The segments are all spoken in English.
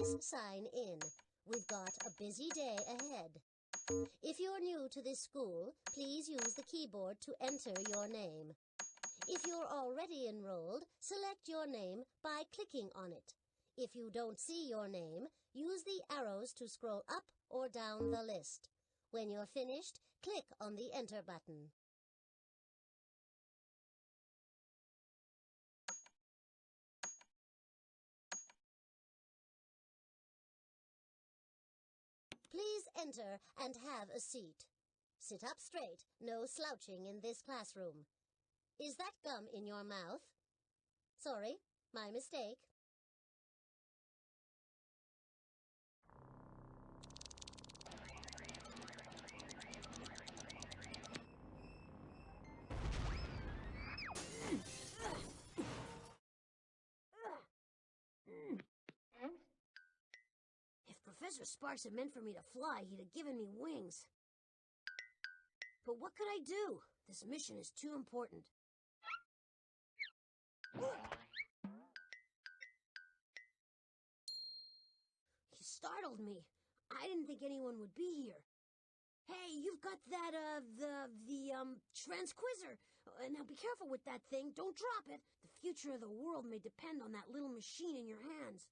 Please sign in. We've got a busy day ahead. If you're new to this school, please use the keyboard to enter your name. If you're already enrolled, select your name by clicking on it. If you don't see your name, use the arrows to scroll up or down the list. When you're finished, click on the Enter button. Please enter and have a seat. Sit up straight, no slouching in this classroom. Is that gum in your mouth? Sorry, my mistake. If Professor Sparks had meant for me to fly, he'd have given me wings. But what could I do? This mission is too important. He startled me. I didn't think anyone would be here. Hey, you've got that, the transquizzer. Now be careful with that thing. Don't drop it. The future of the world may depend on that little machine in your hands.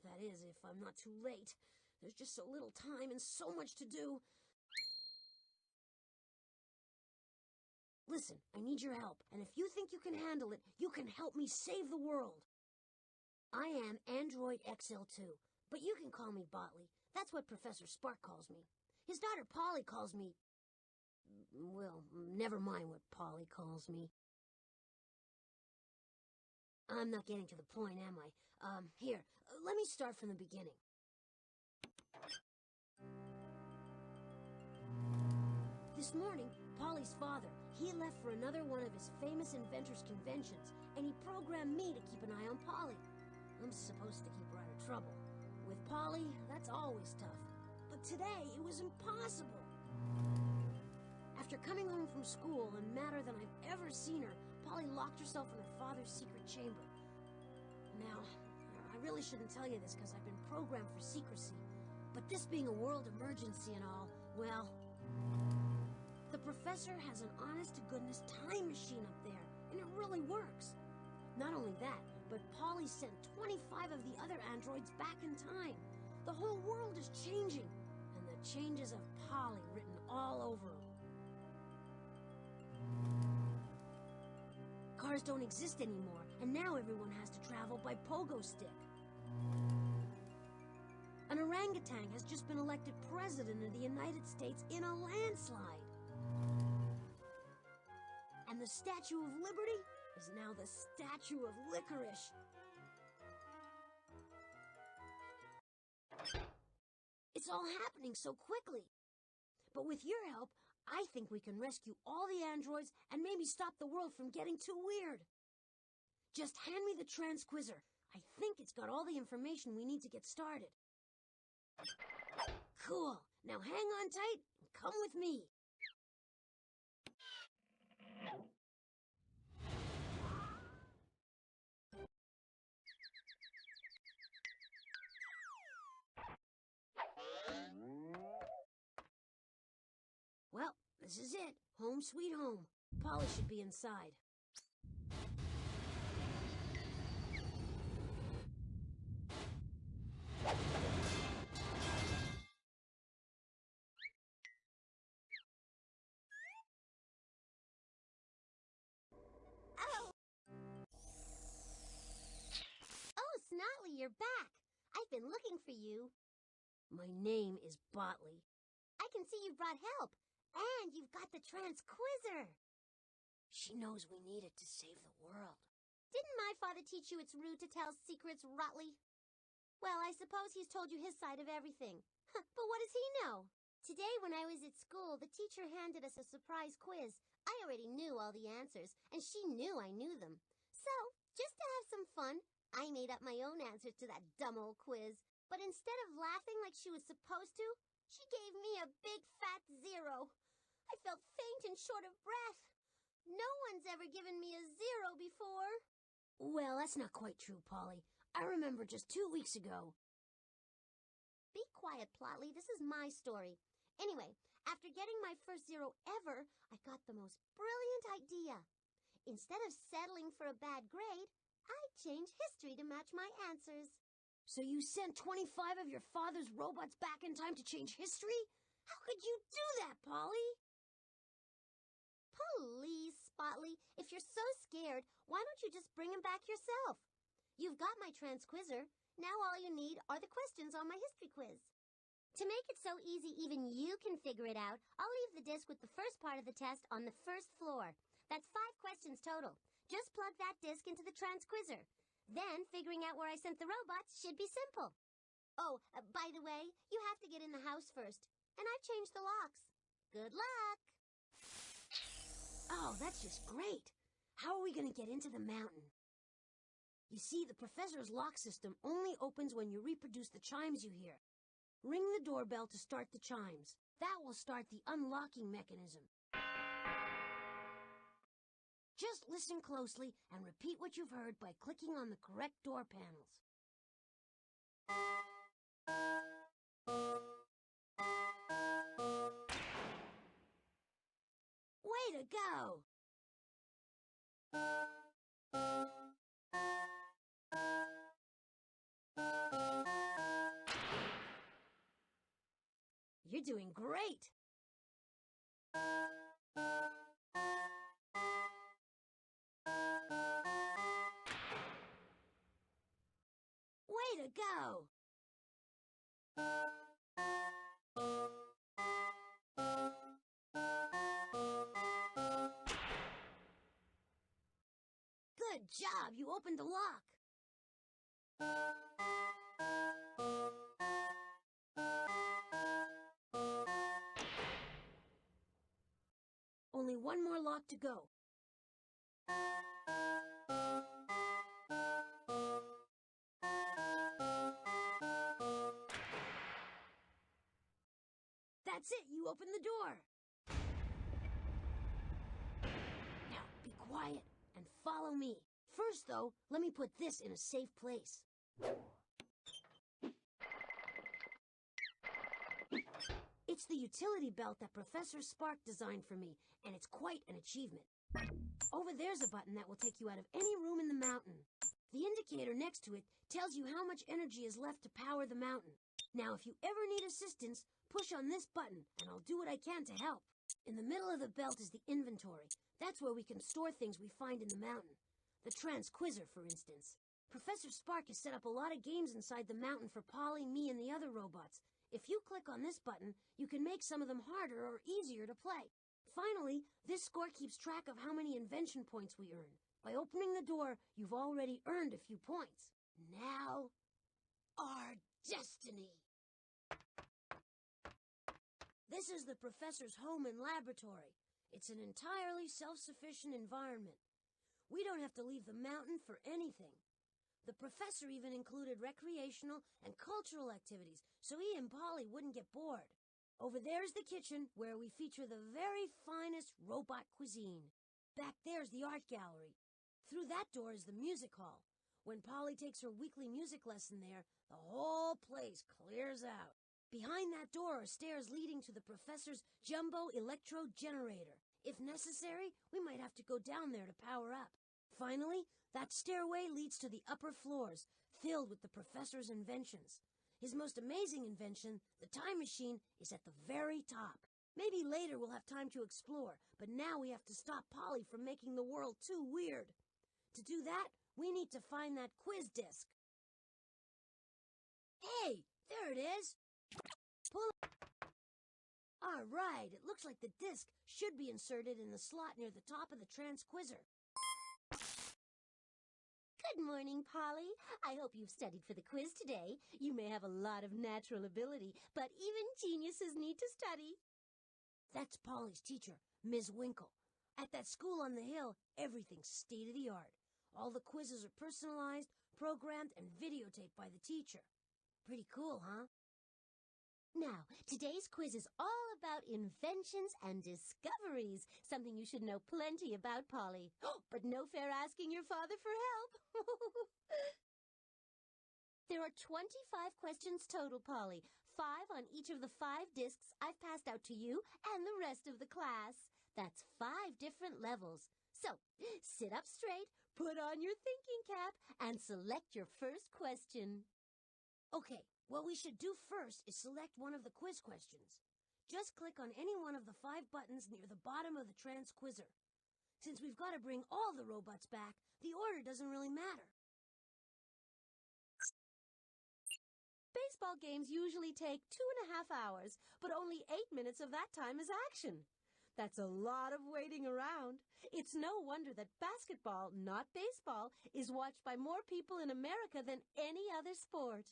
That is, if I'm not too late. There's just so little time and so much to do. Listen, I need your help, and if you think you can handle it, you can help me save the world. I am Android XL2, but you can call me Botley. That's what Professor Spark calls me. His daughter Polly calls me... Well, never mind what Polly calls me. I'm not getting to the point, am I? Here, let me start from the beginning. This morning, Polly's father, he left for another one of his famous inventors' conventions, and he programmed me to keep an eye on Polly. I'm supposed to keep her out of trouble. With Polly, that's always tough. But today, it was impossible. After coming home from school and madder than I've ever seen her, Polly locked herself in her father's secret chamber. Now, I really shouldn't tell you this because I've been programmed for secrecy. But this being a world emergency and all, well... The professor has an honest-to-goodness time machine up there, and it really works. Not only that, but Polly sent 25 of the other androids back in time. The whole world is changing, and the changes of Polly written all over them. Cars don't exist anymore, and now everyone has to travel by pogo stick. An orangutan has just been elected president of the United States in a landslide. And the Statue of Liberty is now the Statue of Licorice. It's all happening so quickly. But with your help, I think we can rescue all the androids and maybe stop the world from getting too weird. Just hand me the transquizzer. I think it's got all the information we need to get started. Cool. Now hang on tight and come with me. Well, this is it. Home sweet home. Polly should be inside. Oh, Snotley, you're back. I've been looking for you. My name is Botley. I can see you've brought help. And you've got the transquizzer. She knows we need it to save the world. Didn't my father teach you it's rude to tell secrets, Rotley? Well, I suppose he's told you his side of everything. But what does he know? Today, when I was at school, the teacher handed us a surprise quiz. I already knew all the answers, and she knew I knew them. So, just to have some fun, I made up my own answers to that dumb old quiz. But instead of laughing like she was supposed to, she gave me a big fat 0. I felt faint and short of breath. No one's ever given me a 0 before. Well, that's not quite true, Polly. I remember just 2 weeks ago. Be quiet, Plotly. This is my story. Anyway, after getting my first 0 ever, I got the most brilliant idea. Instead of settling for a bad grade, I changed history to match my answers. So you sent 25 of your father's robots back in time to change history? How could you do that, Polly? Please, Spotly, if you're so scared, why don't you just bring him back yourself? You've got my transquizzer. Now all you need are the questions on my history quiz. To make it so easy even you can figure it out, I'll leave the disc with the first part of the test on the first floor. That's 5 questions total. Just plug that disc into the transquizzer. Then figuring out where I sent the robots should be simple. Oh, by the way, you have to get in the house first. And I've changed the locks. Good luck! Oh, that's just great. How are we going to get into the mountain? You see, the professor's lock system only opens when you reproduce the chimes you hear. Ring the doorbell to start the chimes. That will start the unlocking mechanism. Just listen closely and repeat what you've heard by clicking on the correct door panels. Way to go! You're doing great! Way to go! Good job! You opened the lock! Only one more lock to go. That's it! You opened the door! Now, be quiet and follow me. First, though, let me put this in a safe place. It's the utility belt that Professor Spark designed for me, and it's quite an achievement. Over there's a button that will take you out of any room in the mountain. The indicator next to it tells you how much energy is left to power the mountain. Now, if you ever need assistance, push on this button, and I'll do what I can to help. In the middle of the belt is the inventory. That's where we can store things we find in the mountain. The transquizzer, for instance. Professor Spark has set up a lot of games inside the mountain for Polly, me, and the other robots. If you click on this button, you can make some of them harder or easier to play. Finally, this score keeps track of how many invention points we earn. By opening the door, you've already earned a few points. Now, our destiny. This is the professor's home and laboratory. It's an entirely self-sufficient environment. We don't have to leave the mountain for anything. The professor even included recreational and cultural activities, so he and Polly wouldn't get bored. Over there's the kitchen, where we feature the very finest robot cuisine. Back there's the art gallery. Through that door is the music hall. When Polly takes her weekly music lesson there, the whole place clears out. Behind that door are stairs leading to the professor's jumbo electro generator. If necessary, we might have to go down there to power up. Finally, that stairway leads to the upper floors, filled with the professor's inventions. His most amazing invention, the time machine, is at the very top. Maybe later we'll have time to explore, but now we have to stop Polly from making the world too weird. To do that, we need to find that quiz disc. Hey, there it is! Pull it. All right, it looks like the disc should be inserted in the slot near the top of the transquizzer. Good morning, Polly. I hope you've studied for the quiz today. You may have a lot of natural ability, but even geniuses need to study. That's Polly's teacher, Ms. Winkle. At that school on the hill, everything's state-of-the-art. All the quizzes are personalized, programmed, and videotaped by the teacher. Pretty cool, huh? Now, today's quiz is all about inventions and discoveries, something you should know plenty about, Polly. But no fair asking your father for help. There are 25 questions total, Polly. 5 on each of the 5 discs I've passed out to you and the rest of the class. That's 5 different levels. So, sit up straight, put on your thinking cap, and select your first question. Okay, what we should do first is select one of the quiz questions. Just click on any one of the 5 buttons near the bottom of the transquizzer. Since we've got to bring all the robots back, the order doesn't really matter. Baseball games usually take 2.5 hours, but only 8 minutes of that time is action. That's a lot of waiting around. It's no wonder that basketball, not baseball, is watched by more people in America than any other sport.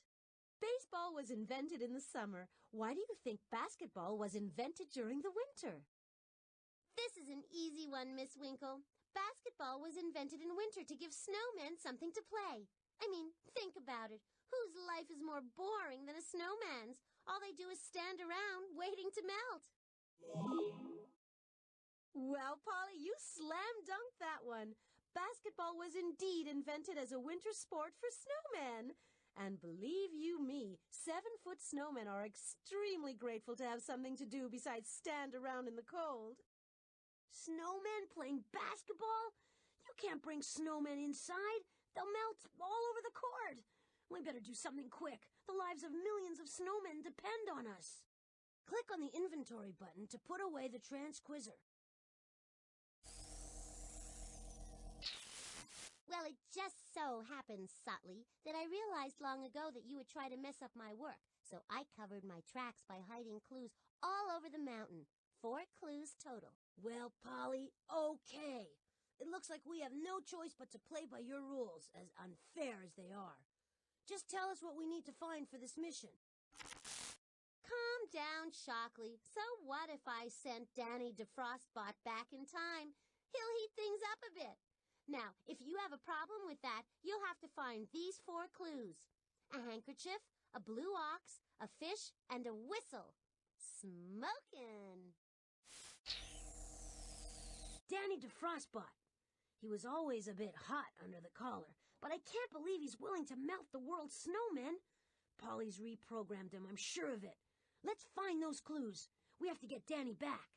Baseball was invented in the summer. Why do you think basketball was invented during the winter? This is an easy one, Miss Winkle. Basketball was invented in winter to give snowmen something to play. I mean, think about it. Whose life is more boring than a snowman's? All they do is stand around waiting to melt. Well, Polly, you slam-dunked that one. Basketball was indeed invented as a winter sport for snowmen. And believe you me, 7-foot snowmen are extremely grateful to have something to do besides stand around in the cold. Snowmen playing basketball? You can't bring snowmen inside. They'll melt all over the court. We better do something quick. The lives of millions of snowmen depend on us. Click on the inventory button to put away the transquizzer. Well, it just so happens, Sotley, that I realized long ago that you would try to mess up my work, so I covered my tracks by hiding clues all over the mountain. 4 clues total. Well, Polly, okay. It looks like we have no choice but to play by your rules, as unfair as they are. Just tell us what we need to find for this mission. Calm down, Shockley. So what if I sent Danny DeFrostbot back in time? He'll heat things up a bit. Now, if you have a problem with that, you'll have to find these 4 clues. A handkerchief, a blue ox, a fish, and a whistle. Smokin'! Danny DeFrostbot. He was always a bit hot under the collar, but I can't believe he's willing to melt the world's snowmen. Polly's reprogrammed him, I'm sure of it. Let's find those clues. We have to get Danny back.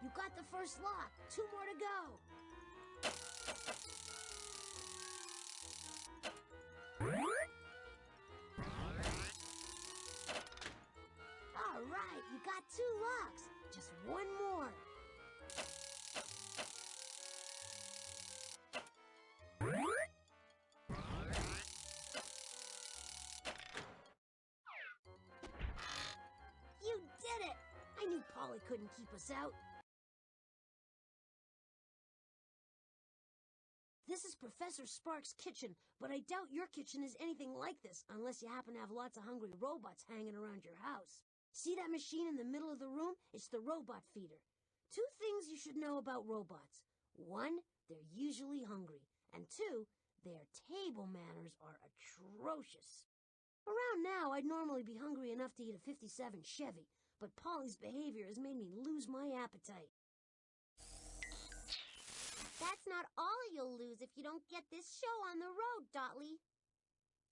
You got the first lock. 2 more to go. All right, you got 2 locks. Just 1 more. You did it! I knew Polly couldn't keep us out. This is Professor Sparks' kitchen, but I doubt your kitchen is anything like this unless you happen to have lots of hungry robots hanging around your house. See that machine in the middle of the room? It's the robot feeder. 2 things you should know about robots. 1, they're usually hungry. And 2, their table manners are atrocious. Around now, I'd normally be hungry enough to eat a 57 Chevy, but Polly's behavior has made me lose my appetite. That's not all you'll lose if you don't get this show on the road, Dotley.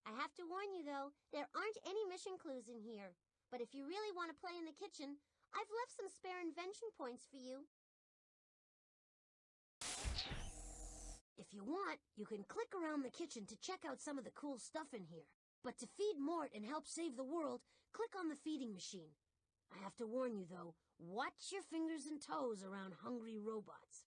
I have to warn you, though, there aren't any mission clues in here. But if you really want to play in the kitchen, I've left some spare invention points for you. If you want, you can click around the kitchen to check out some of the cool stuff in here. But to feed Mort and help save the world, click on the feeding machine. I have to warn you, though, watch your fingers and toes around hungry robots.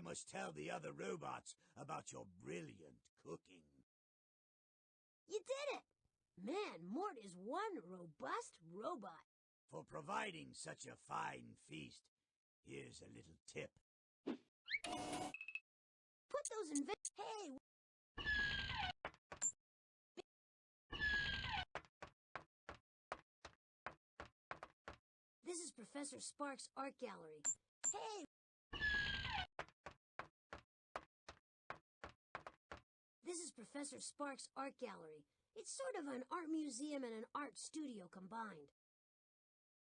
I must tell the other robots about your brilliant cooking. You did it! Man, Mort is one robust robot. For providing such a fine feast, here's a little tip. Put those Hey! This is Professor Sparks' art gallery. Hey! This is Professor Sparks' art gallery. It's sort of an art museum and an art studio combined.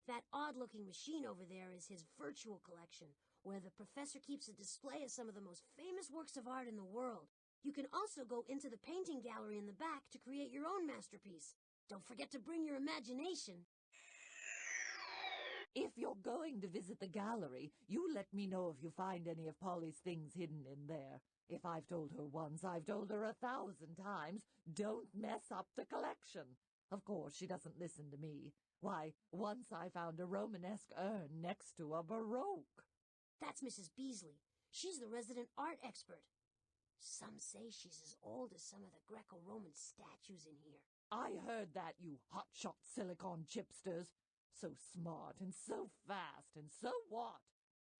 That odd-looking machine over there is his virtual collection, where the professor keeps a display of some of the most famous works of art in the world. You can also go into the painting gallery in the back to create your own masterpiece. Don't forget to bring your imagination. If you're going to visit the gallery, you let me know if you find any of Polly's things hidden in there. If I've told her once, I've told her 1,000 times, don't mess up the collection. Of course, she doesn't listen to me. Why, once I found a Romanesque urn next to a Baroque. That's Mrs. Beasley. She's the resident art expert. Some say she's as old as some of the Greco-Roman statues in here. I heard that, you hotshot silicon chipsters. So smart and so fast, and so what?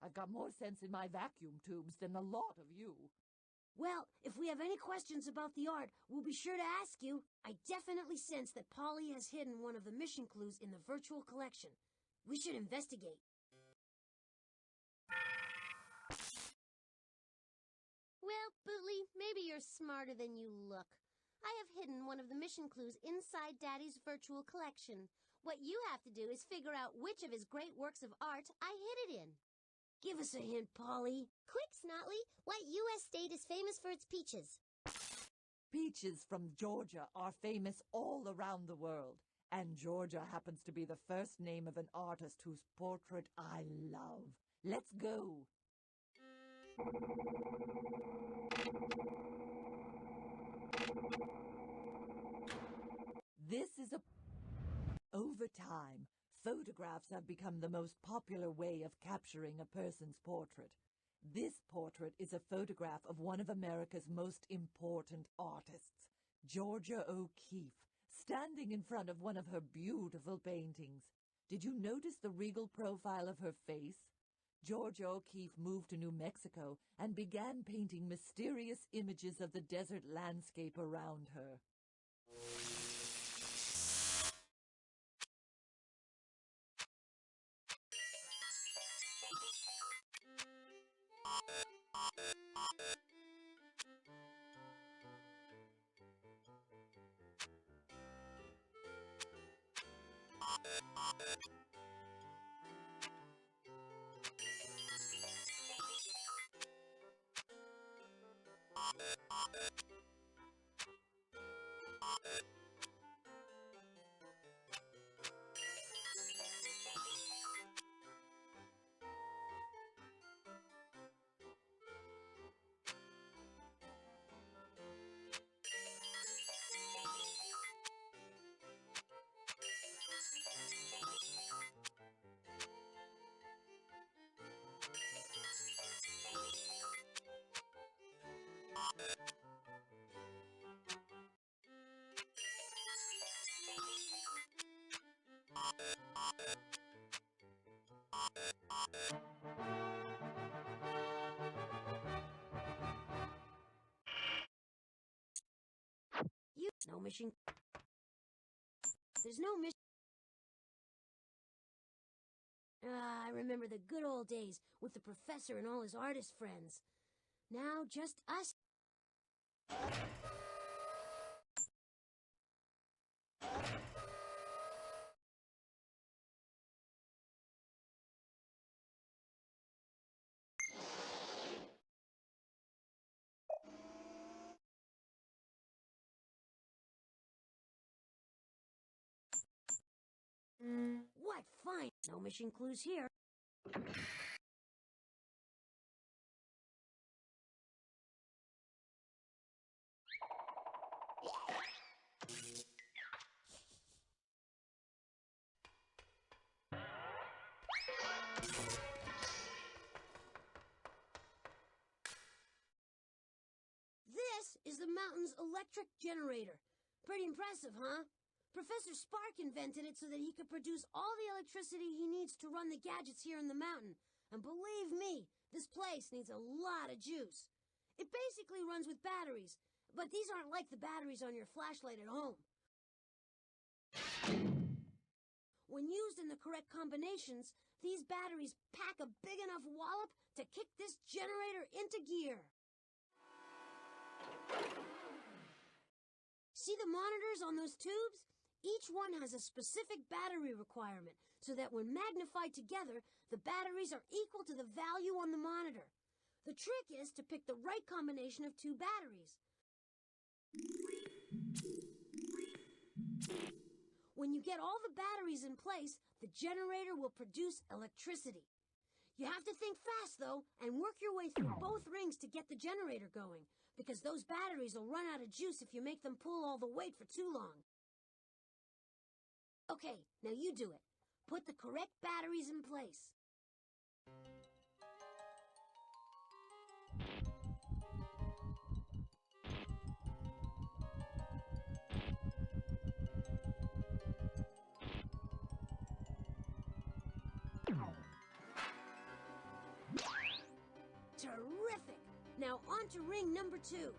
I've got more sense in my vacuum tubes than a lot of you. Well, if we have any questions about the art, we'll be sure to ask you. I definitely sense that Polly has hidden one of the mission clues in the virtual collection. We should investigate. Well, Bootley, maybe you're smarter than you look. I have hidden one of the mission clues inside Daddy's virtual collection. What you have to do is figure out which of his great works of art I hid it in. Give us a hint, Polly. Quick, Snotley. What U.S. state is famous for its peaches? Peaches from Georgia are famous all around the world. And Georgia happens to be the first name of an artist whose portrait I love. Let's go. This is a... Over time, photographs have become the most popular way of capturing a person's portrait. This portrait is a photograph of one of America's most important artists, Georgia O'Keeffe, standing in front of one of her beautiful paintings. Did you notice the regal profile of her face? Georgia O'Keeffe moved to New Mexico and began painting mysterious images of the desert landscape around her. No mission. There's no mission. I remember the good old days with the professor and all his artist friends. Now just us. What fine! No mission clues here. electric generator. Pretty impressive, huh? Professor Spark invented it so that he could produce all the electricity he needs to run the gadgets here in the mountain. And believe me, this place needs a lot of juice. It basically runs with batteries, but these aren't like the batteries on your flashlight at home. When used in the correct combinations, these batteries pack a big enough wallop to kick this generator into gear. See the monitors on those tubes? Each one has a specific battery requirement, so that when magnified together, the batteries are equal to the value on the monitor. The trick is to pick the right combination of two batteries. When you get all the batteries in place, the generator will produce electricity. You have to think fast, though, and work your way through both rings to get the generator going, because those batteries will run out of juice if you make them pull all the weight for too long. Okay, now you do it. Put the correct batteries in place. Terrific! Now on to ring number 2.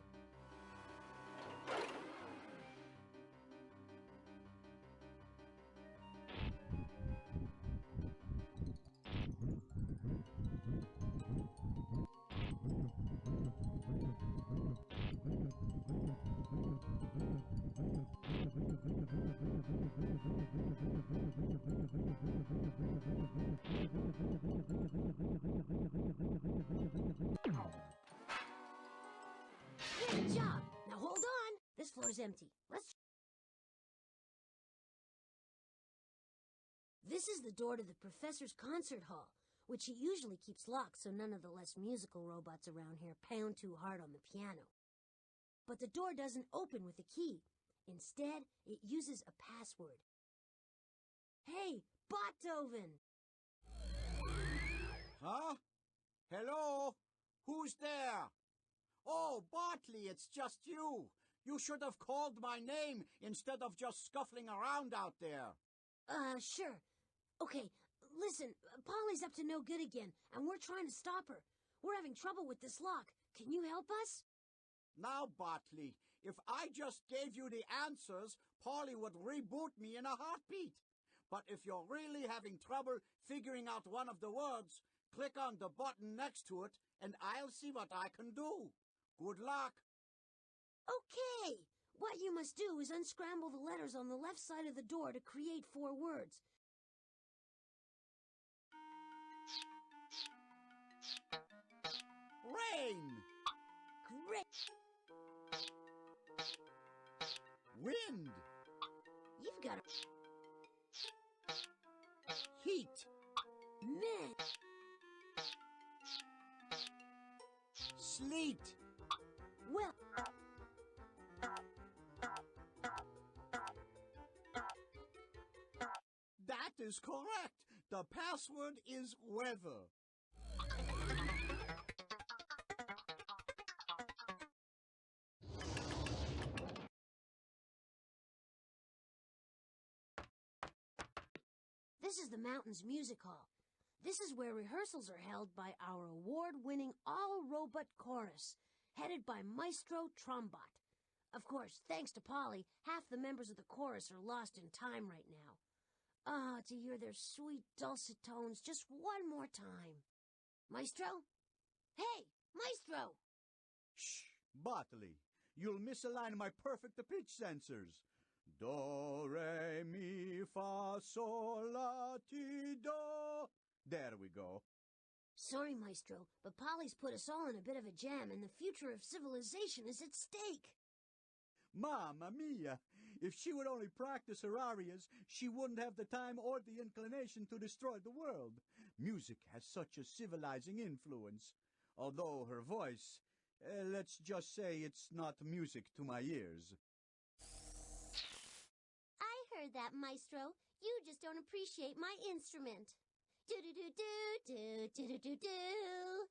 Good job! Now hold on! This floor's empty. This is the door to the professor's concert hall, which he usually keeps locked so none of the less musical robots around here pound too hard on the piano. But the door doesn't open with a key. Instead, it uses a password. Hey, Beethoven! Huh? Hello? Who's there? Oh, Bartley, it's just you. You should have called my name instead of just scuffling around out there. Sure. Okay, listen, Polly's up to no good again, and we're trying to stop her. We're having trouble with this lock. Can you help us? Now, Bartley, if I just gave you the answers, Polly would reboot me in a heartbeat. But if you're really having trouble figuring out one of the words, click on the button next to it, and I'll see what I can do. Good luck. Okay. What you must do is unscramble the letters on the left side of the door to create 4 words. Rain. Great. Wind. You've got Heat. men. Sleet. Well, That is correct. The password is weather. this is the mountain's music hall. This is where rehearsals are held by our award-winning all-robot chorus, headed by Maestro Trombot. Of course, thanks to Polly, half the members of the chorus are lost in time right now. Ah, to hear their sweet, dulcet tones just one more time. Maestro? Hey, Maestro! Shh, Bartley. You'll misalign my perfect pitch sensors. Do, re, mi, fa, sol, la, ti, do. There we go. Sorry, Maestro, but Polly's put us all in a bit of a jam, and the future of civilization is at stake. Mamma mia! If she would only practice her arias, she wouldn't have the time or the inclination to destroy the world. Music has such a civilizing influence. Although her voice, let's just say it's not music to my ears. I heard that, Maestro. You just don't appreciate my instrument. Do-do-do-do-do-do-do-do.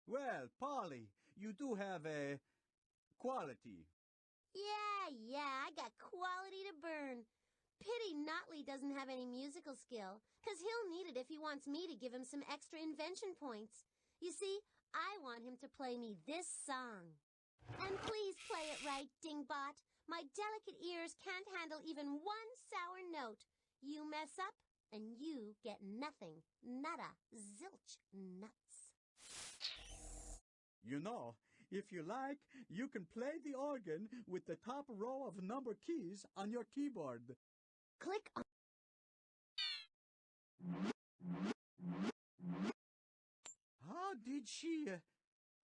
Well, Polly, you do have a quality. Yeah, I got quality to burn. Pity Notley doesn't have any musical skill, 'cause he'll need it if he wants me to give him some extra invention points. You see, I want him to play me this song. And please play it right, Dingbot. My delicate ears can't handle even one sour note. You mess up, and you get nothing. Nada. Zilch. Nuts. You know, if you like, you can play the organ with the top row of number keys on your keyboard. Click on... How did she...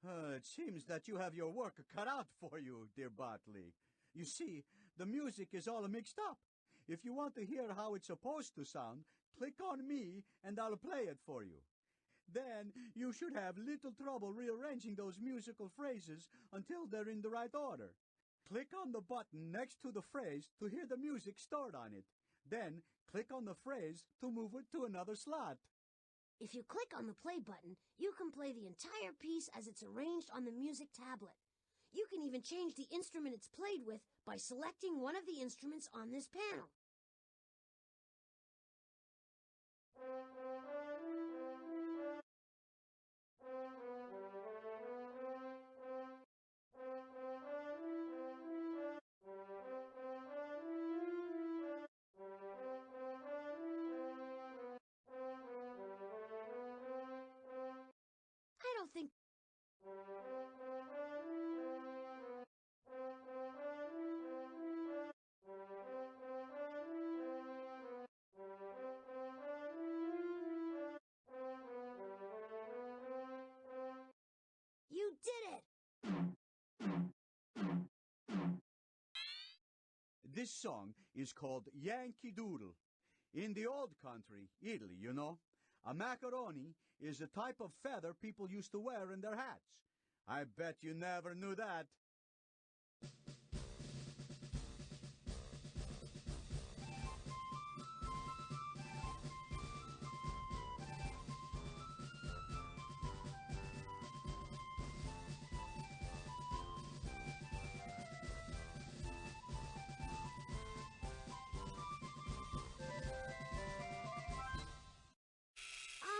it seems that you have your work cut out for you, dear Bartley. You see, the music is all mixed up. If you want to hear how it's supposed to sound, click on me and I'll play it for you. Then you should have little trouble rearranging those musical phrases until they're in the right order. Click on the button next to the phrase to hear the music stored on it. Then click on the phrase to move it to another slot. If you click on the play button, you can play the entire piece as it's arranged on the music tablet. You can even change the instrument it's played with by selecting one of the instruments on this panel. I don't think... You did it! This song is called Yankee Doodle. In the old country, Italy, you know, a macaroni is a type of feather people used to wear in their hats. I bet you never knew that.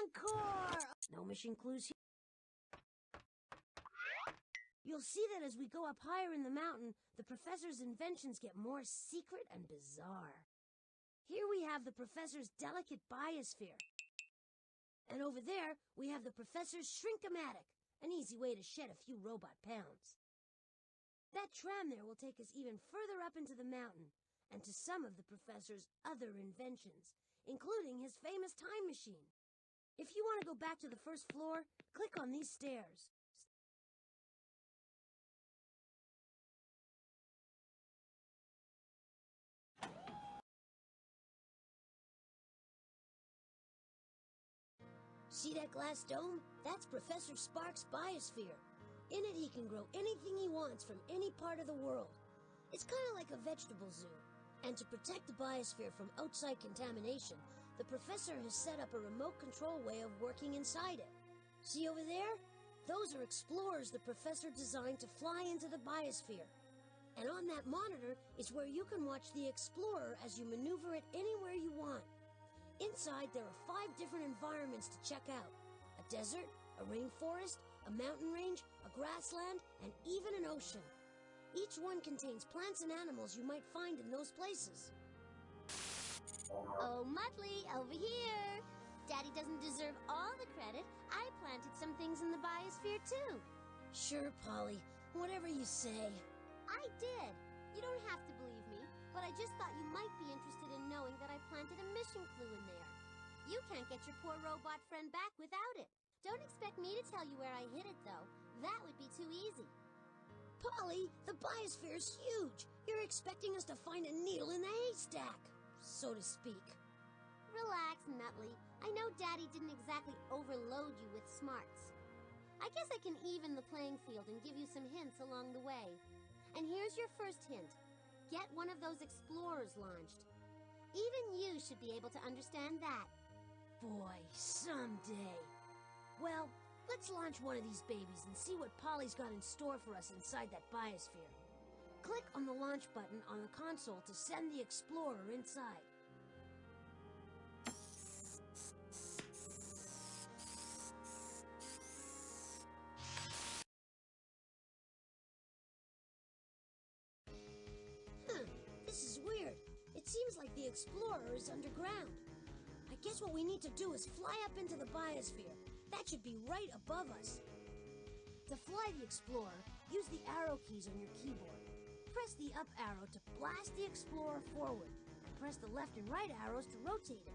Encore! No mission clues here. You'll see that as we go up higher in the mountain, the professor's inventions get more secret and bizarre. Here we have the professor's delicate biosphere. And over there, we have the professor's shrinkomatic, an easy way to shed a few robot pounds. That tram there will take us even further up into the mountain, and to some of the professor's other inventions, including his famous time machine. If you want to go back to the first floor, click on these stairs. See that glass dome? That's Professor Sparks' biosphere. In it, he can grow anything he wants from any part of the world. It's kind of like a vegetable zoo. And to protect the biosphere from outside contamination, the professor has set up a remote control way of working inside it. See over there? Those are explorers the professor designed to fly into the biosphere. And on that monitor is where you can watch the explorer as you maneuver it anywhere you want. Inside, there are 5 different environments to check out. A desert, a rainforest, a mountain range, a grassland, and even an ocean. Each one contains plants and animals you might find in those places. Oh, Mudley, over here. Daddy doesn't deserve all the credit. I planted some things in the biosphere, too. Sure, Polly. Whatever you say. I did. You don't have to believe me, but I just thought you might be interested in knowing that I planted a mission clue in there. You can't get your poor robot friend back without it. Don't expect me to tell you where I hid it, though. That would be too easy. Polly, the biosphere's huge. You're expecting us to find a needle in the haystack, so to speak. Relax, Nutley. I know Daddy didn't exactly overload you with smarts. I guess I can even the playing field and give you some hints along the way. And here's your first hint. Get one of those explorers launched. Even you should be able to understand that. Boy, someday. Well, let's launch one of these babies and see what Polly's got in store for us inside that biosphere. Click on the launch button on the console to send the Explorer inside. This is weird. It seems like the Explorer is underground. I guess what we need to do is fly up into the biosphere. That should be right above us. To fly the Explorer, use the arrow keys on your keyboard. Press the up arrow to blast the Explorer forward, and press the left and right arrows to rotate it.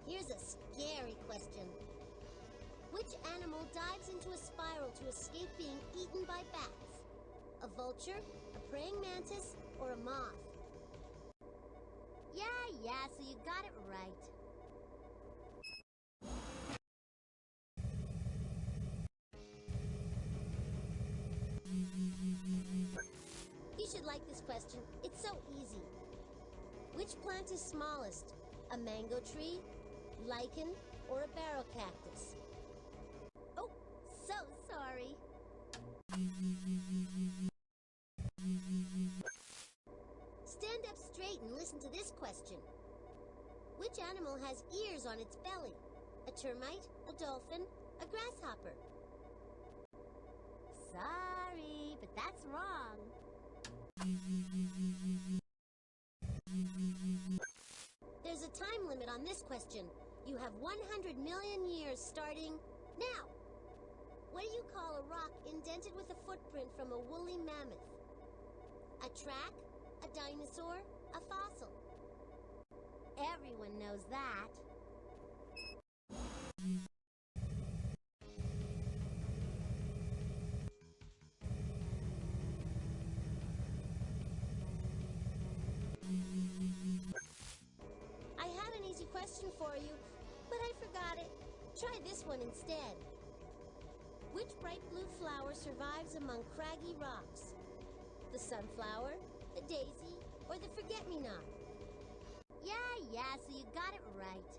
Here's a scary question. Which animal dives into a spiral to escape being eaten by bats? A vulture, a praying mantis, or a moth? Yeah, so you got it right. You should like this question. It's so easy. Which plant is smallest? A mango tree, lichen, or a barrel cactus? Oh, so sorry. Stand up straight and listen to this question. Which animal has ears on its belly? A termite, a dolphin, a grasshopper? Sorry, but that's wrong. There's a time limit on this question. You have 100 million years starting now. What do you call a rock indented with a footprint from a woolly mammoth? A track? A dinosaur? A fossil? Everyone knows that. I had an easy question for you, but I forgot it. Try this one instead. Which bright blue flower survives among craggy rocks? The sunflower, the daisy, or the forget-me-not? Yeah, so you got it right.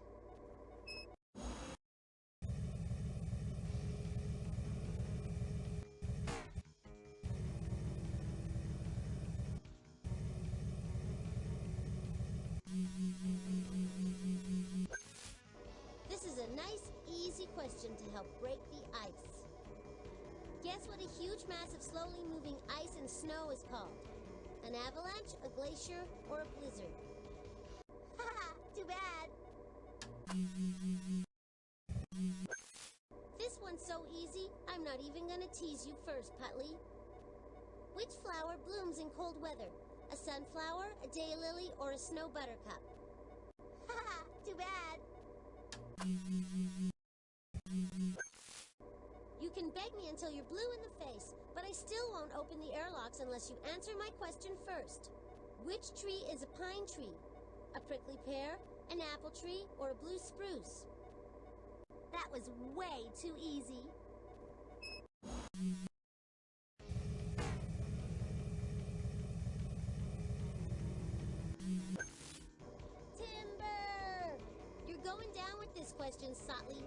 This is a nice, easy question to help break the ice. Guess what a huge mass of slowly moving ice and snow is called? An avalanche, a glacier, or a blizzard? Haha, too bad. This one's so easy, I'm not even gonna tease you first, Putley. Which flower blooms in cold weather? A sunflower, a daylily, or a snow buttercup? Haha, too bad. You can beg me until you're blue in the face, but I still won't open the airlocks unless you answer my question first. Which tree is a pine tree? A prickly pear, an apple tree, or a blue spruce? That was way too easy. Timber! You're going down with this question, Sotley.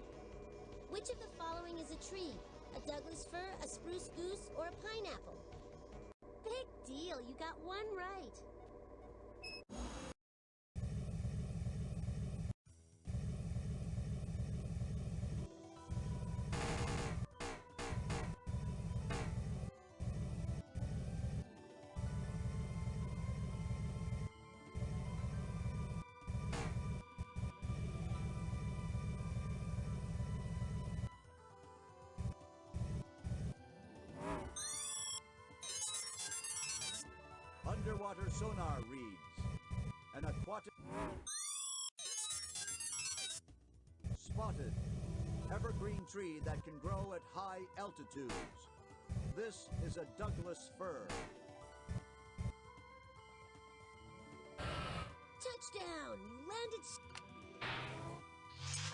Which of the following is a tree? A Douglas fir, a spruce goose, or a pineapple? Big deal, you got one right. underwater sonar reads. An aquatic... Spotted. Evergreen tree that can grow at high altitudes. This is a Douglas fir. Touchdown! You landed...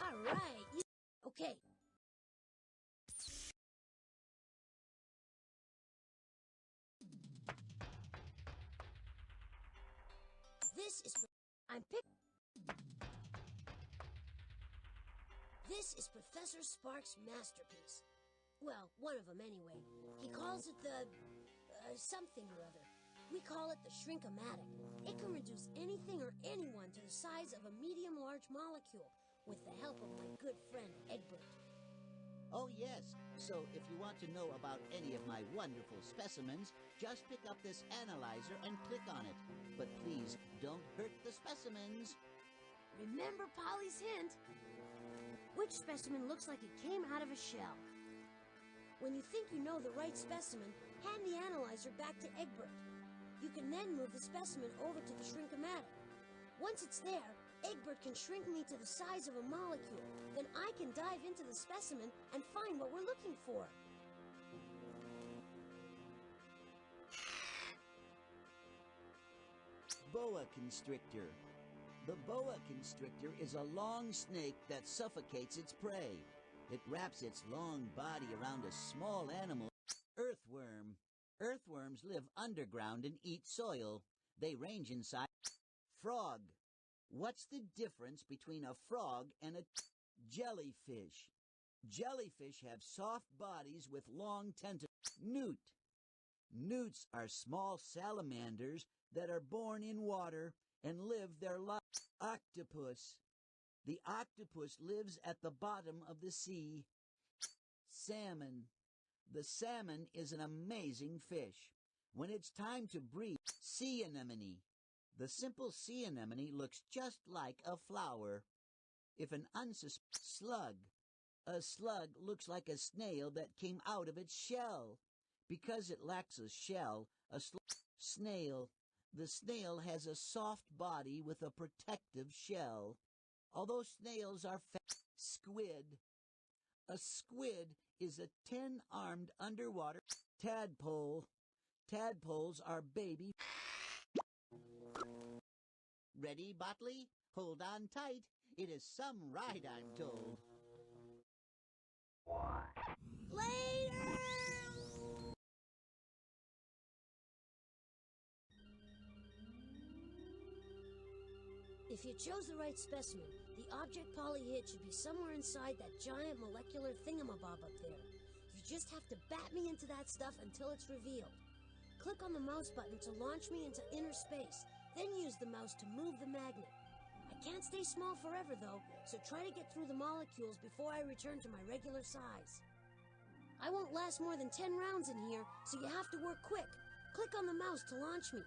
All right, Okay. This is Professor Sparks' masterpiece. Well, one of them anyway. He calls it the... something or other. We call it the Shrink-O-Matic. It can reduce anything or anyone to the size of a medium-large molecule with the help of my good friend Egbert. Oh, yes. So if you want to know about any of my wonderful specimens, just pick up this analyzer and click on it. But please, don't hurt the specimens. Remember Polly's hint? Which specimen looks like it came out of a shell? When you think you know the right specimen, hand the analyzer back to Egbert. You can then move the specimen over to the Shrink-O-Matic. Once it's there, Egbert can shrink me to the size of a molecule. Then I can dive into the specimen and find what we're looking for. Boa constrictor. The boa constrictor is a long snake that suffocates its prey. It wraps its long body around a small animal. Earthworm. Earthworms live underground and eat soil. They range inside. Frog. What's the difference between a frog and a jellyfish? Jellyfish have soft bodies with long tentacles. Newt. Newts are small salamanders that are born in water and live their life. Octopus. The octopus lives at the bottom of the sea. Salmon. The salmon is an amazing fish. When it's time to breed, sea anemone. The simple sea anemone looks just like a flower. If an slug. A slug looks like a snail that came out of its shell. Because it lacks a shell, snail. The snail has a soft body with a protective shell. Although snails are squid. A squid is a 10-armed underwater tadpole. Tadpoles are baby. Ready, Botley? Hold on tight. It is some ride, I'm told. Later! If you chose the right specimen, the object Polly hit should be somewhere inside that giant molecular thingamabob up there. You just have to bat me into that stuff until it's revealed. Click on the mouse button to launch me into inner space, then use the mouse to move the magnet. I can't stay small forever though, so try to get through the molecules before I return to my regular size. I won't last more than 10 rounds in here, so you have to work quick. Click on the mouse to launch me.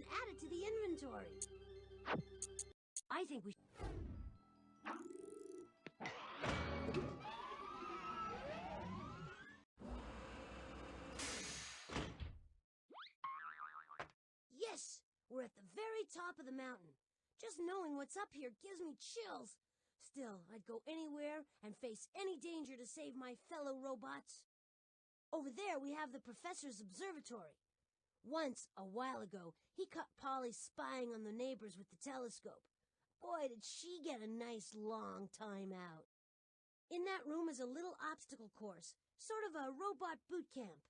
and add it to the inventory. I think we Yes! We're at the very top of the mountain. Just knowing what's up here gives me chills. Still, I'd go anywhere and face any danger to save my fellow robots. Over there, we have the professor's observatory. Once, a while ago, he caught Polly spying on the neighbors with the telescope. Boy, did she get a nice long time out. In that room is a little obstacle course, sort of a robot boot camp.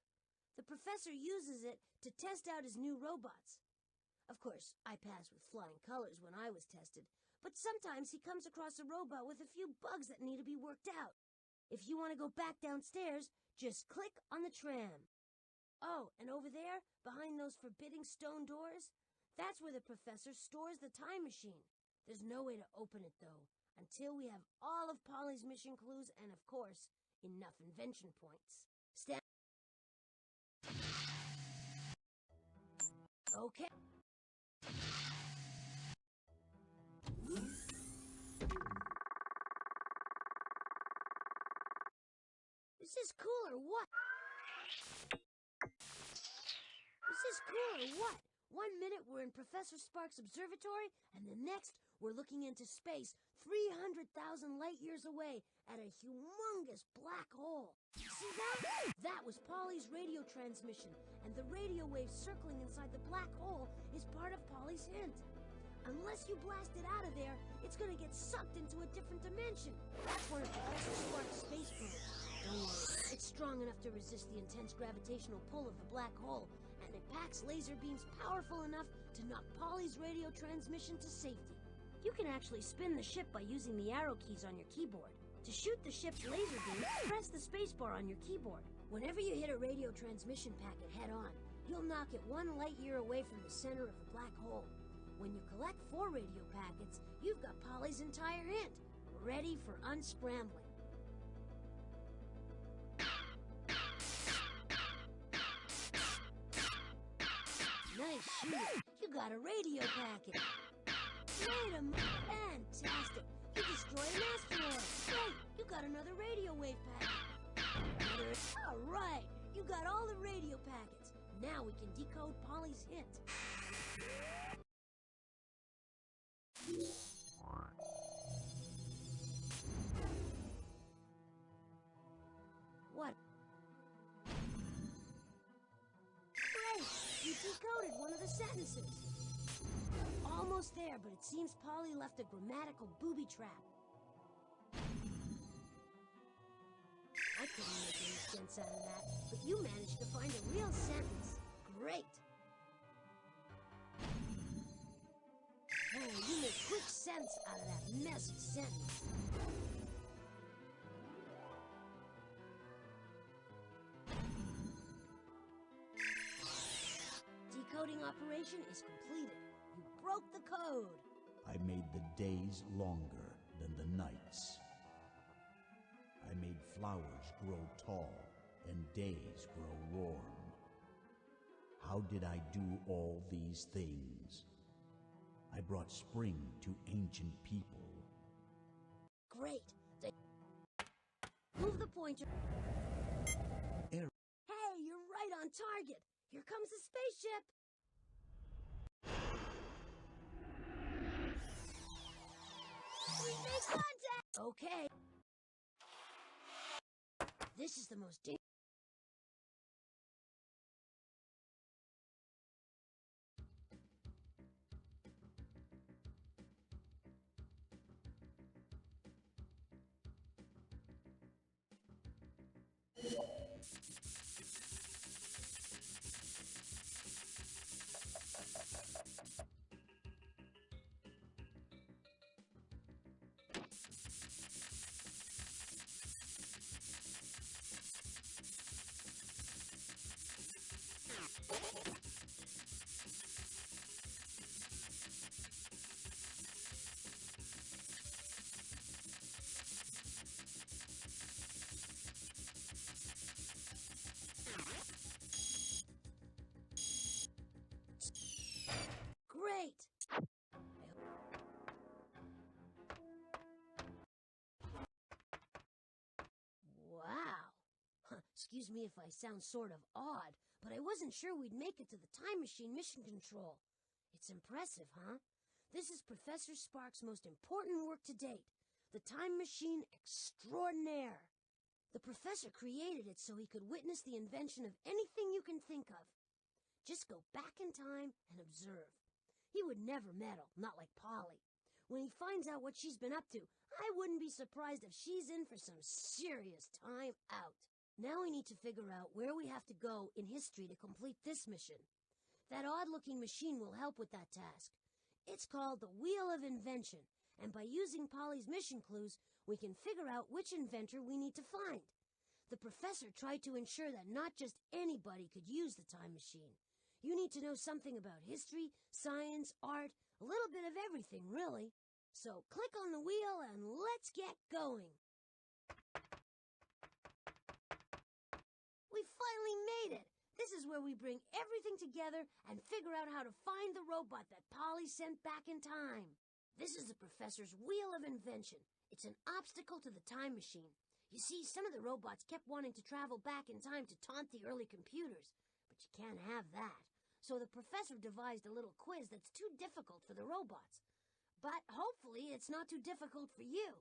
The professor uses it to test out his new robots. Of course, I passed with flying colors when I was tested, but sometimes he comes across a robot with a few bugs that need to be worked out. If you want to go back downstairs, just click on the tram. Oh, and over there, behind those forbidding stone doors, that's where the professor stores the time machine. There's no way to open it, though, until we have all of Polly's mission clues and, of course, enough invention points. Okay. This is cool or what? This is cool or what? 1 minute we're in Professor Spark's observatory, and the next we're looking into space 300,000 light years away at a humongous black hole. See that? That was Polly's radio transmission, and the radio waves circling inside the black hole is part of Polly's hint. Unless you blast it out of there, it's gonna get sucked into a different dimension. That's one of Professor Spark's space probes. Don't worry, it's strong enough to resist the intense gravitational pull of the black hole, and it packs laser beams powerful enough to knock Polly's radio transmission to safety. You can actually spin the ship by using the arrow keys on your keyboard. To shoot the ship's laser beam, press the spacebar on your keyboard. Whenever you hit a radio transmission packet head-on, you'll knock it 1 light year away from the center of the black hole. When you collect 4 radio packets, you've got Polly's entire hint, ready for unscrambling. Nice shoot. You got a radio packet. Wait a minute. Fantastic. You destroyed an asteroid. Great. You got another radio wave packet. All right. You got all the radio packets. Now we can decode Polly's hint. What? Great! You decoded one of the sentences. Almost there, but it seems Polly left a grammatical booby trap. I couldn't make any sense out of that, but you managed to find a real sentence. Great! Hey, you made quick sense out of that messy sentence. Decoding operation is completed. You broke the code. I made the days longer than the nights. I made flowers grow tall and days grow warm. How did I do all these things? I brought spring to ancient people. Great. Move the pointer. Hey, you're right on target. Here comes the spaceship. We make contact! Okay. This is the most dangerous. Excuse me if I sound sort of odd, but I wasn't sure we'd make it to the time machine mission control. It's impressive, huh? This is Professor Spark's most important work to date, the time machine extraordinaire. The professor created it so he could witness the invention of anything you can think of. Just go back in time and observe. He would never meddle, not like Polly. When he finds out what she's been up to, I wouldn't be surprised if she's in for some serious time out. Now we need to figure out where we have to go in history to complete this mission. That odd-looking machine will help with that task. It's called the Wheel of Invention, and by using Polly's mission clues, we can figure out which inventor we need to find. The professor tried to ensure that not just anybody could use the time machine. You need to know something about history, science, art, a little bit of everything, really. So click on the wheel and let's get going. We finally made it! This is where we bring everything together and figure out how to find the robot that Polly sent back in time. This is the professor's Wheel of Invention. It's an obstacle to the time machine. You see, some of the robots kept wanting to travel back in time to taunt the early computers, but you can't have that. So the professor devised a little quiz that's too difficult for the robots. But hopefully it's not too difficult for you.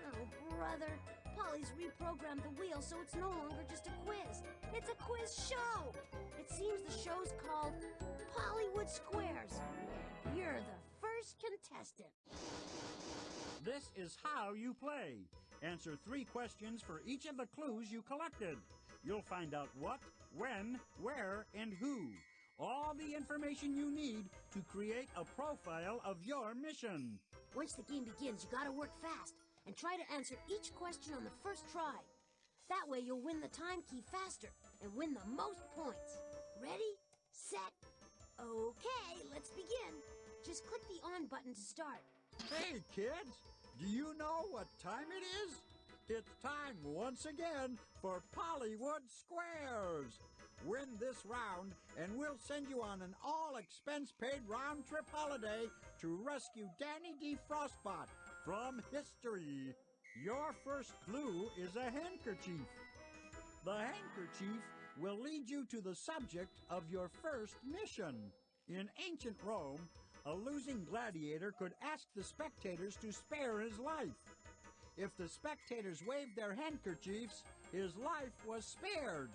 Oh, brother. Polly's reprogrammed the wheel so it's no longer just a quiz. It's a quiz show. It seems the show's called Pollywood Squares. You're the first contestant. This is how you play. Answer 3 questions for each of the clues you collected. You'll find out what, when, where, and who. All the information you need to create a profile of your mission. Once the game begins, you gotta work fast and try to answer each question on the first try. That way you'll win the time key faster and win the most points. Ready, set, okay, let's begin. Just click the on button to start. Hey, kids, do you know what time it is? It's time once again for Pollywood Squares. Win this round and we'll send you on an all-expense-paid round-trip holiday to rescue Danny D. Frostbot from history. Your first clue is a handkerchief. The handkerchief will lead you to the subject of your first mission. In ancient Rome, a losing gladiator could ask the spectators to spare his life. If the spectators waved their handkerchiefs, his life was spared.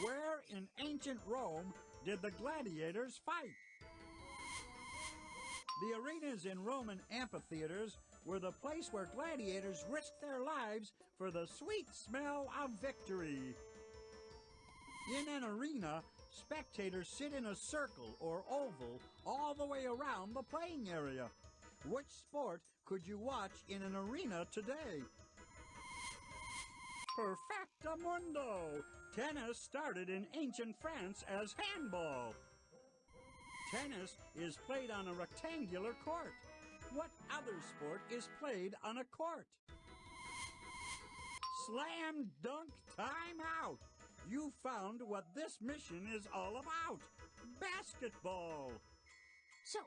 Where in ancient Rome did the gladiators fight? The arenas in Roman amphitheaters were the place where gladiators risked their lives for the sweet smell of victory. In an arena, spectators sit in a circle or oval all the way around the playing area. Which sport could you watch in an arena today? Perfectamundo! Tennis started in ancient France as handball. Tennis is played on a rectangular court. What other sport is played on a court? Slam dunk time out! You found what this mission is all about. Basketball! So,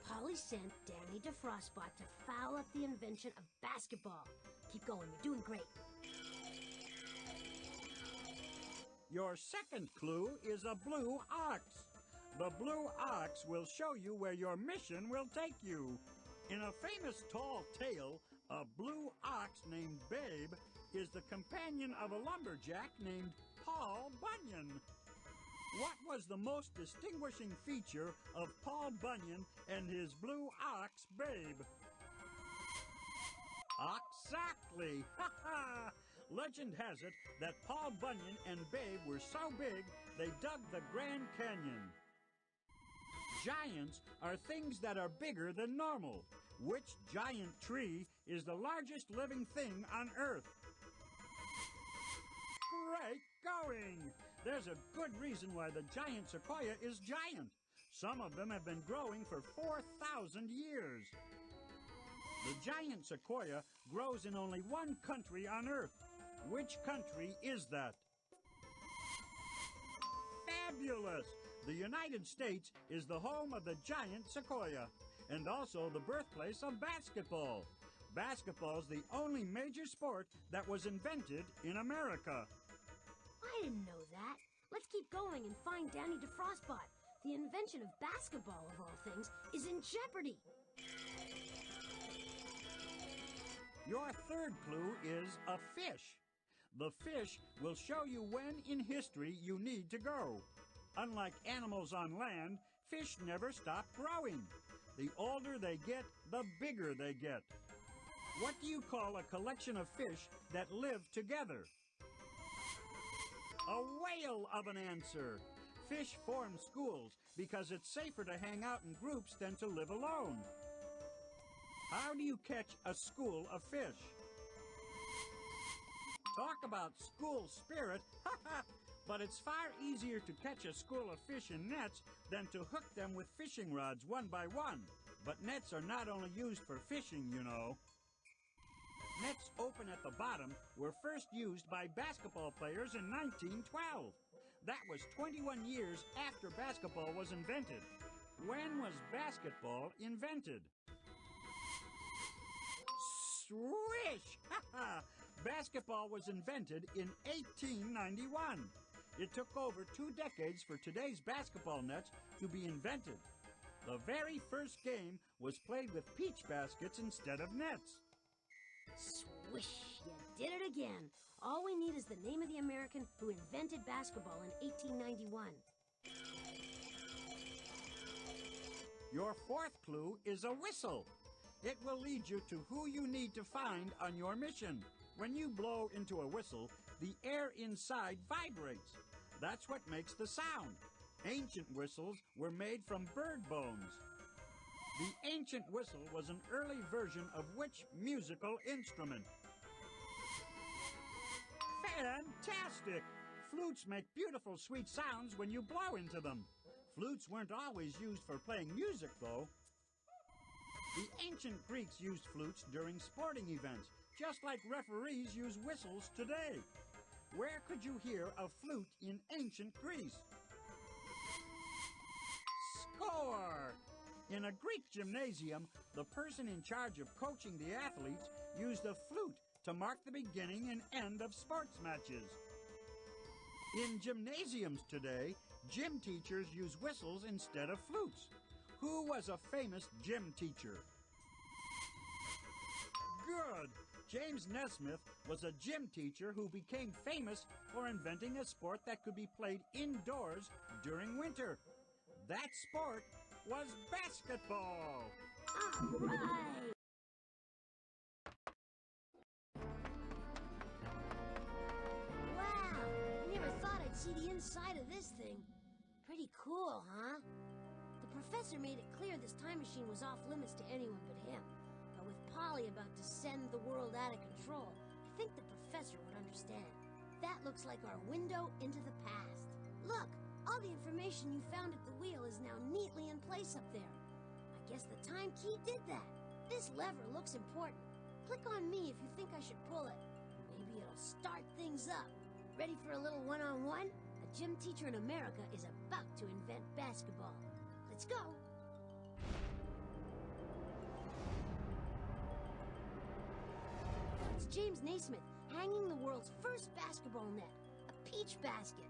Polly sent Danny to Frostbot to foul up the invention of basketball. Keep going, you're doing great. Your second clue is a blue ox. The blue ox will show you where your mission will take you. In a famous tall tale, a blue ox named Babe is the companion of a lumberjack named Paul Bunyan. What was the most distinguishing feature of Paul Bunyan and his blue ox, Babe? Exactly! Ha ha! Legend has it that Paul Bunyan and Babe were so big they dug the Grand Canyon. Giants are things that are bigger than normal. Which giant tree is the largest living thing on Earth? Great going! There's a good reason why the giant sequoia is giant. Some of them have been growing for 4,000 years. The giant sequoia grows in only one country on Earth. Which country is that? Fabulous! The United States is the home of the giant sequoia, and also the birthplace of basketball. Basketball's the only major sport that was invented in America. I didn't know that. Let's keep going and find Danny DeFrostbot. The invention of basketball, of all things, is in jeopardy. Your third clue is a fish. The fish will show you when in history you need to go. Unlike animals on land, fish never stop growing. The older they get, the bigger they get. What do you call a collection of fish that live together? A whale of an answer. Fish form schools because it's safer to hang out in groups than to live alone. How do you catch a school of fish? Talk about school spirit, but it's far easier to catch a school of fish in nets than to hook them with fishing rods one by one. But nets are not only used for fishing, you know. Nets open at the bottom were first used by basketball players in 1912. That was 21 years after basketball was invented. When was basketball invented? Swish! Basketball was invented in 1891. It took over 2 decades for today's basketball nets to be invented. The very first game was played with peach baskets instead of nets. Swish! You did it again. All we need is the name of the American who invented basketball in 1891. Your fourth clue is a whistle. It will lead you to who you need to find on your mission. When you blow into a whistle, the air inside vibrates. That's what makes the sound. Ancient whistles were made from bird bones. The ancient whistle was an early version of which musical instrument? Fantastic! Flutes make beautiful, sweet sounds when you blow into them. Flutes weren't always used for playing music, though. The ancient Greeks used flutes during sporting events, just like referees use whistles today. Where could you hear a flute in ancient Greece? Score! In a Greek gymnasium, the person in charge of coaching the athletes used a flute to mark the beginning and end of sports matches. In gymnasiums today, gym teachers use whistles instead of flutes. Who was a famous gym teacher? Good! James Nesmith was a gym teacher who became famous for inventing a sport that could be played indoors during winter. That sport was basketball! All right! Wow! I never thought I'd see the inside of this thing. Pretty cool, huh? The professor made it clear this time machine was off limits to anyone but him. But with Polly about to send the world out of control, I think the professor would understand. That looks like our window into the past. Look! All the information you found at the wheel is now neatly in place up there. I guess the time key did that. This lever looks important. Click on me if you think I should pull it. Maybe it'll start things up. Ready for a little one-on-one? A gym teacher in America is about to invent basketball. Let's go. It's James Naismith hanging the world's first basketball net, a peach basket.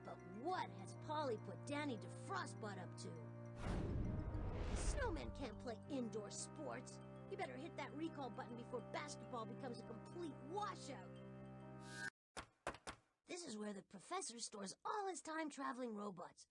But what has Polly put Danny DeFrostbot up to? Snowmen can't play indoor sports. You better hit that recall button before basketball becomes a complete washout. This is where the professor stores all his time-traveling robots.